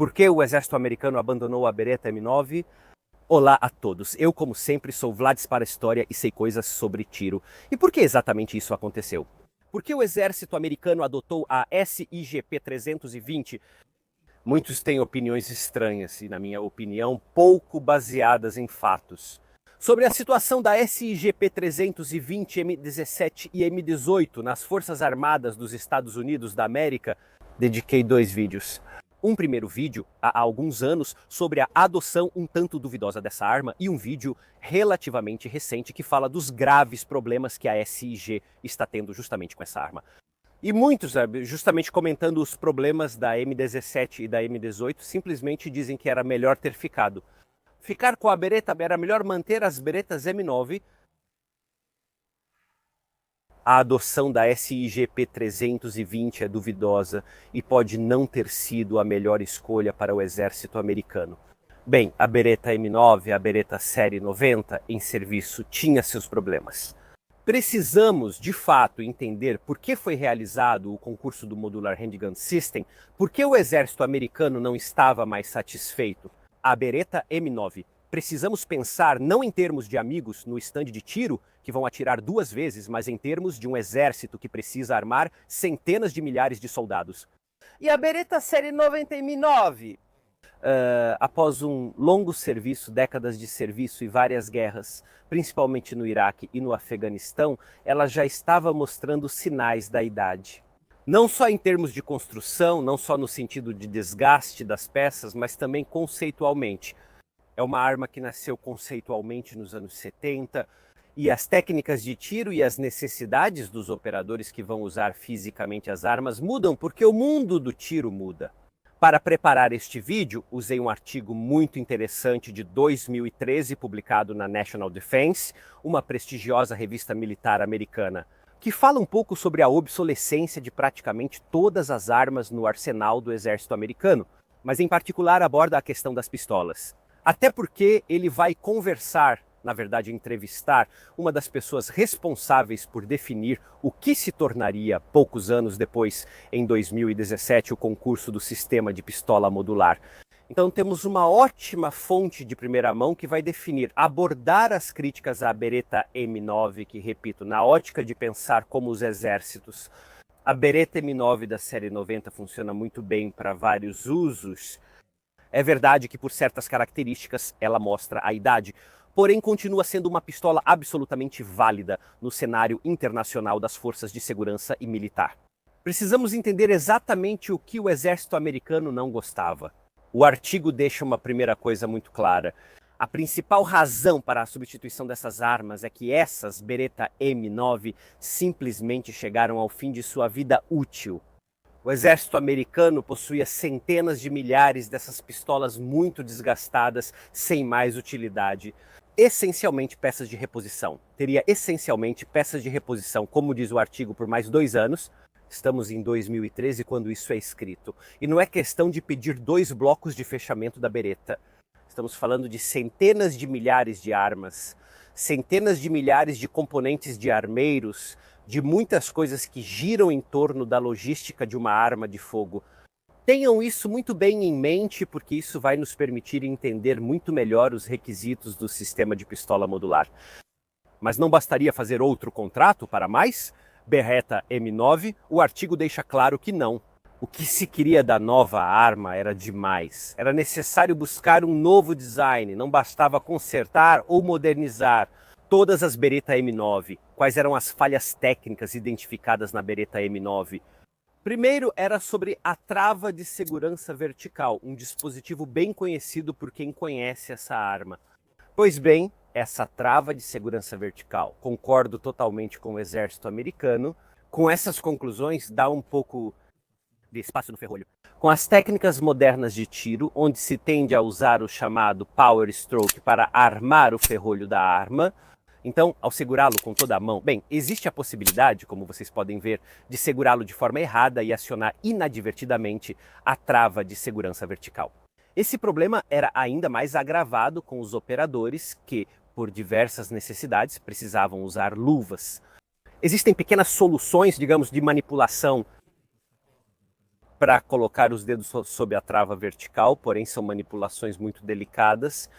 Por que o exército americano abandonou a Beretta M9? Olá a todos, eu como sempre sou Vlads para a História e sei coisas sobre tiro. E por que exatamente isso aconteceu? Por que o exército americano adotou a SIGP-320? Muitos têm opiniões estranhas e, na minha opinião, pouco baseadas em fatos. Sobre a situação da SIGP-320, M17 e M18 nas Forças Armadas dos Estados Unidos da América, dediquei 2 vídeos. Um primeiro vídeo, há alguns anos, sobre a adoção um tanto duvidosa dessa arma e um vídeo relativamente recente que fala dos graves problemas que a SIG está tendo justamente com essa arma. E muitos, justamente comentando os problemas da M17 e da M18, simplesmente dizem que era melhor ter ficado. Ficar com a Beretta era melhor manter as Berettas M9. A adoção da SIGP-320 é duvidosa e pode não ter sido a melhor escolha para o exército americano. Bem, a Beretta M9, a Beretta Série 90, em serviço, tinha seus problemas. Precisamos, de fato, entender por que foi realizado o concurso do Modular Handgun System, por que o exército americano não estava mais satisfeito. A Beretta M9. Precisamos pensar não em termos de amigos no estande de tiro, que vão atirar 2 vezes, mas em termos de um exército que precisa armar centenas de milhares de soldados. E a Beretta Série 90 M9? Após um longo serviço, décadas de serviço e várias guerras, principalmente no Iraque e no Afeganistão, ela já estava mostrando sinais da idade. Não só em termos de construção, não só no sentido de desgaste das peças, mas também conceitualmente. É uma arma que nasceu conceitualmente nos anos 70, e as técnicas de tiro e as necessidades dos operadores que vão usar fisicamente as armas mudam porque o mundo do tiro muda. Para preparar este vídeo, usei um artigo muito interessante de 2013, publicado na National Defense, uma prestigiosa revista militar americana, que fala um pouco sobre a obsolescência de praticamente todas as armas no arsenal do exército americano, mas em particular aborda a questão das pistolas. Até porque ele vai conversar, na verdade entrevistar, uma das pessoas responsáveis por definir o que se tornaria, poucos anos depois, em 2017, o concurso do sistema de pistola modular. Então temos uma ótima fonte de primeira mão que vai definir, abordar as críticas à Beretta M9, que, repito, na ótica de pensar como os exércitos. A Beretta M9 da série 90 funciona muito bem para vários usos. É verdade que, por certas características, ela mostra a idade, porém continua sendo uma pistola absolutamente válida no cenário internacional das forças de segurança e militar. Precisamos entender exatamente o que o exército americano não gostava. O artigo deixa uma primeira coisa muito clara. A principal razão para a substituição dessas armas é que essas Beretta M9 simplesmente chegaram ao fim de sua vida útil. O exército americano possuía centenas de milhares dessas pistolas muito desgastadas, sem mais utilidade. Essencialmente peças de reposição. Teria essencialmente peças de reposição, como diz o artigo, por mais 2 anos. Estamos em 2013 quando isso é escrito. E não é questão de pedir 2 blocos de fechamento da Beretta. Estamos falando de centenas de milhares de armas, centenas de milhares de componentes de armeiros, de muitas coisas que giram em torno da logística de uma arma de fogo. Tenham isso muito bem em mente, porque isso vai nos permitir entender muito melhor os requisitos do sistema de pistola modular. Mas não bastaria fazer outro contrato para mais? Beretta M9, o artigo deixa claro que não. O que se queria da nova arma era demais. Era necessário buscar um novo design, não bastava consertar ou modernizar todas as Beretta M9. Quais eram as falhas técnicas identificadas na Beretta M9? Primeiro era sobre a trava de segurança vertical, um dispositivo bem conhecido por quem conhece essa arma. Pois bem, essa trava de segurança vertical, concordo totalmente com o exército americano. Com essas conclusões, dá um pouco de espaço no ferrolho. Com as técnicas modernas de tiro, onde se tende a usar o chamado power stroke para armar o ferrolho da arma, então, ao segurá-lo com toda a mão, bem, existe a possibilidade, como vocês podem ver, de segurá-lo de forma errada e acionar inadvertidamente a trava de segurança vertical. Esse problema era ainda mais agravado com os operadores que, por diversas necessidades, precisavam usar luvas. Existem pequenas soluções, digamos, de manipulação para colocar os dedos sob a trava vertical, porém são manipulações muito delicadas.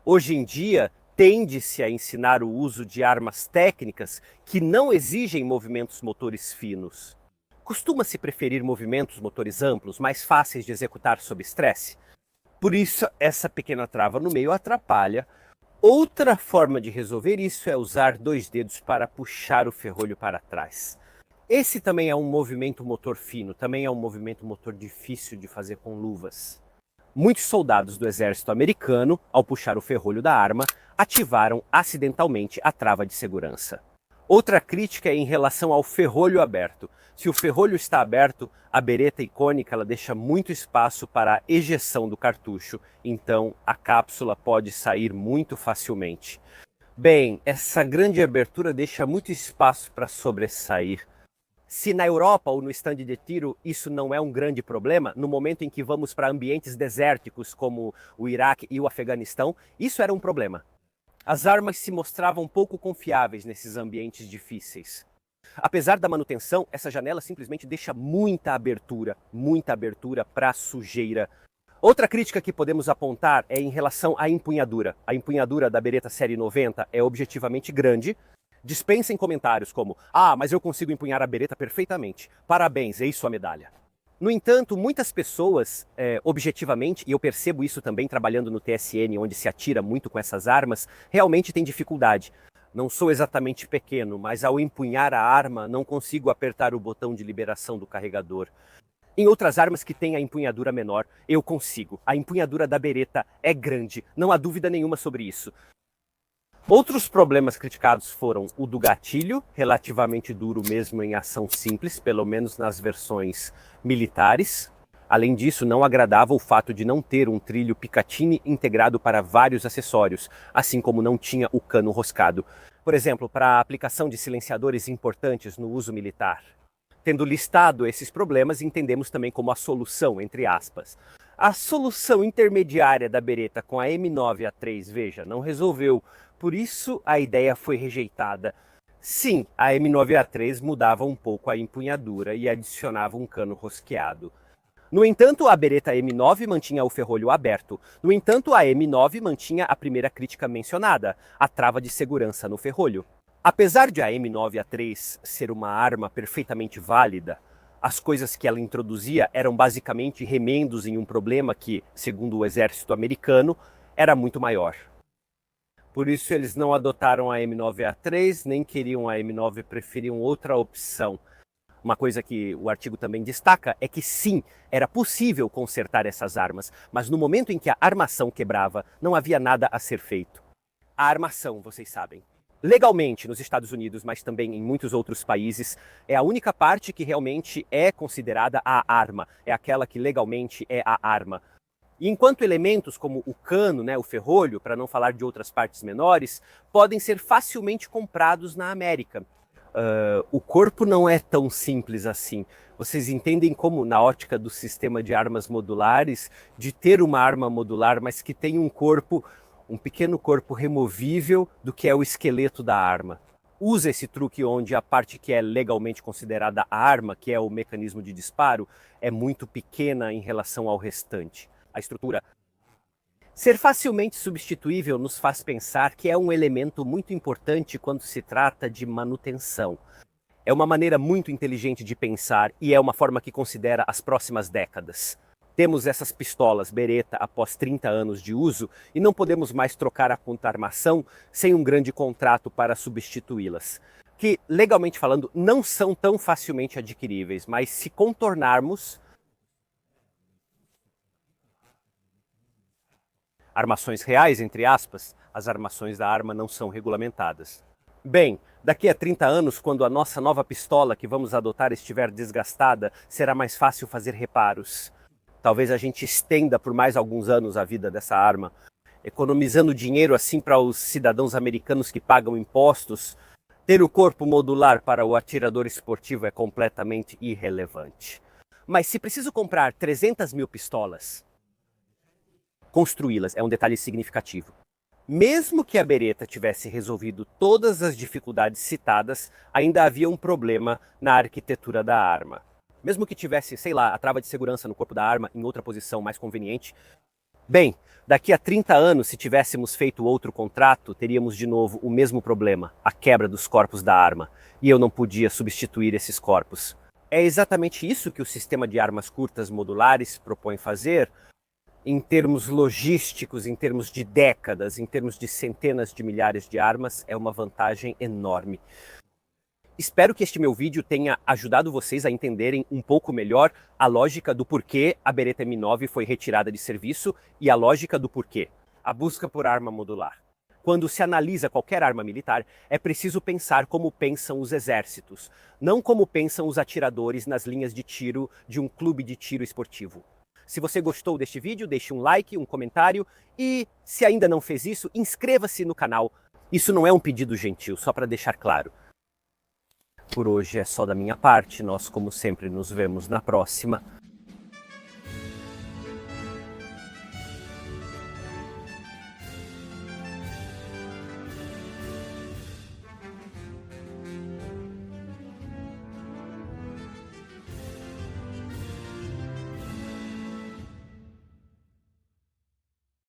Hoje em dia, tende-se a ensinar o uso de armas técnicas que não exigem movimentos motores finos. Costuma-se preferir movimentos motores amplos, mais fáceis de executar sob estresse. Por isso, essa pequena trava no meio atrapalha. Outra forma de resolver isso é usar 2 dedos para puxar o ferrolho para trás. Esse também é um movimento motor fino, também é um movimento motor difícil de fazer com luvas. Muitos soldados do exército americano, ao puxar o ferrolho da arma, ativaram acidentalmente a trava de segurança. Outra crítica é em relação ao ferrolho aberto. Se o ferrolho está aberto, a bereta icônica ela deixa muito espaço para a ejeção do cartucho, então a cápsula pode sair muito facilmente. Bem, essa grande abertura deixa muito espaço para sobressair. Se na Europa ou no estande de tiro isso não é um grande problema, no momento em que vamos para ambientes desérticos como o Iraque e o Afeganistão, isso era um problema. As armas se mostravam pouco confiáveis nesses ambientes difíceis. Apesar da manutenção, essa janela simplesmente deixa muita abertura para sujeira. Outra crítica que podemos apontar é em relação à empunhadura. A empunhadura da Beretta Série 90 é objetivamente grande. Dispensem comentários como, mas eu consigo empunhar a Beretta perfeitamente. Parabéns, eis sua medalha. No entanto, muitas pessoas, objetivamente, e eu percebo isso também trabalhando no TSN, onde se atira muito com essas armas, realmente têm dificuldade. Não sou exatamente pequeno, mas ao empunhar a arma, não consigo apertar o botão de liberação do carregador. Em outras armas que têm a empunhadura menor, eu consigo. A empunhadura da Beretta é grande, não há dúvida nenhuma sobre isso. Outros problemas criticados foram o do gatilho, relativamente duro mesmo em ação simples, pelo menos nas versões militares. Além disso, não agradava o fato de não ter um trilho Picatinny integrado para vários acessórios, assim como não tinha o cano roscado. Por exemplo, para a aplicação de silenciadores importantes no uso militar. Tendo listado esses problemas, entendemos também como a solução, entre aspas. A solução intermediária da Beretta com a M9A3, veja, não resolveu. Por isso, a ideia foi rejeitada. Sim, a M9A3 mudava um pouco a empunhadura e adicionava um cano rosqueado. No entanto, a Beretta M9 mantinha o ferrolho aberto. No entanto, a M9 mantinha a primeira crítica mencionada, a trava de segurança no ferrolho. Apesar de a M9A3 ser uma arma perfeitamente válida, as coisas que ela introduzia eram basicamente remendos em um problema que, segundo o exército americano, era muito maior. Por isso eles não adotaram a M9A3, nem queriam a M9, preferiam outra opção. Uma coisa que o artigo também destaca é que sim, era possível consertar essas armas, mas no momento em que a armação quebrava, não havia nada a ser feito. A armação, vocês sabem, legalmente nos Estados Unidos, mas também em muitos outros países, é a única parte que realmente é considerada a arma, é aquela que legalmente é a arma. E enquanto elementos como o cano, o ferrolho, para não falar de outras partes menores, podem ser facilmente comprados na América. O corpo não é tão simples assim. Vocês entendem como, na ótica do sistema de armas modulares, de ter uma arma modular, mas que tem um corpo, um pequeno corpo removível do que é o esqueleto da arma. Usa esse truque onde a parte que é legalmente considerada a arma, que é o mecanismo de disparo, é muito pequena em relação ao restante. A estrutura. Ser facilmente substituível nos faz pensar que é um elemento muito importante quando se trata de manutenção. É uma maneira muito inteligente de pensar e é uma forma que considera as próximas décadas. Temos essas pistolas Beretta após 30 anos de uso e não podemos mais trocar a contra-armação sem um grande contrato para substituí-las, que, legalmente falando, não são tão facilmente adquiríveis, mas se contornarmos armações reais, entre aspas, as armações da arma não são regulamentadas. Bem, daqui a 30 anos, quando a nossa nova pistola que vamos adotar estiver desgastada, será mais fácil fazer reparos. Talvez a gente estenda por mais alguns anos a vida dessa arma, economizando dinheiro assim para os cidadãos americanos que pagam impostos. Ter o corpo modular para o atirador esportivo é completamente irrelevante. Mas se preciso comprar 300 mil pistolas, construí-las é um detalhe significativo. Mesmo que a Beretta tivesse resolvido todas as dificuldades citadas, ainda havia um problema na arquitetura da arma. Mesmo que tivesse, sei lá, a trava de segurança no corpo da arma em outra posição mais conveniente. Bem, daqui a 30 anos, se tivéssemos feito outro contrato, teríamos de novo o mesmo problema, a quebra dos corpos da arma, e eu não podia substituir esses corpos. É exatamente isso que o sistema de armas curtas modulares propõe fazer, em termos logísticos, em termos de décadas, em termos de centenas de milhares de armas, é uma vantagem enorme. Espero que este meu vídeo tenha ajudado vocês a entenderem um pouco melhor a lógica do porquê a Beretta M9 foi retirada de serviço e a lógica do porquê a busca por arma modular. Quando se analisa qualquer arma militar, é preciso pensar como pensam os exércitos, não como pensam os atiradores nas linhas de tiro de um clube de tiro esportivo. Se você gostou deste vídeo, deixe um like, um comentário e, se ainda não fez isso, inscreva-se no canal. Isso não é um pedido gentil, só para deixar claro. Por hoje é só da minha parte, nós como sempre nos vemos na próxima.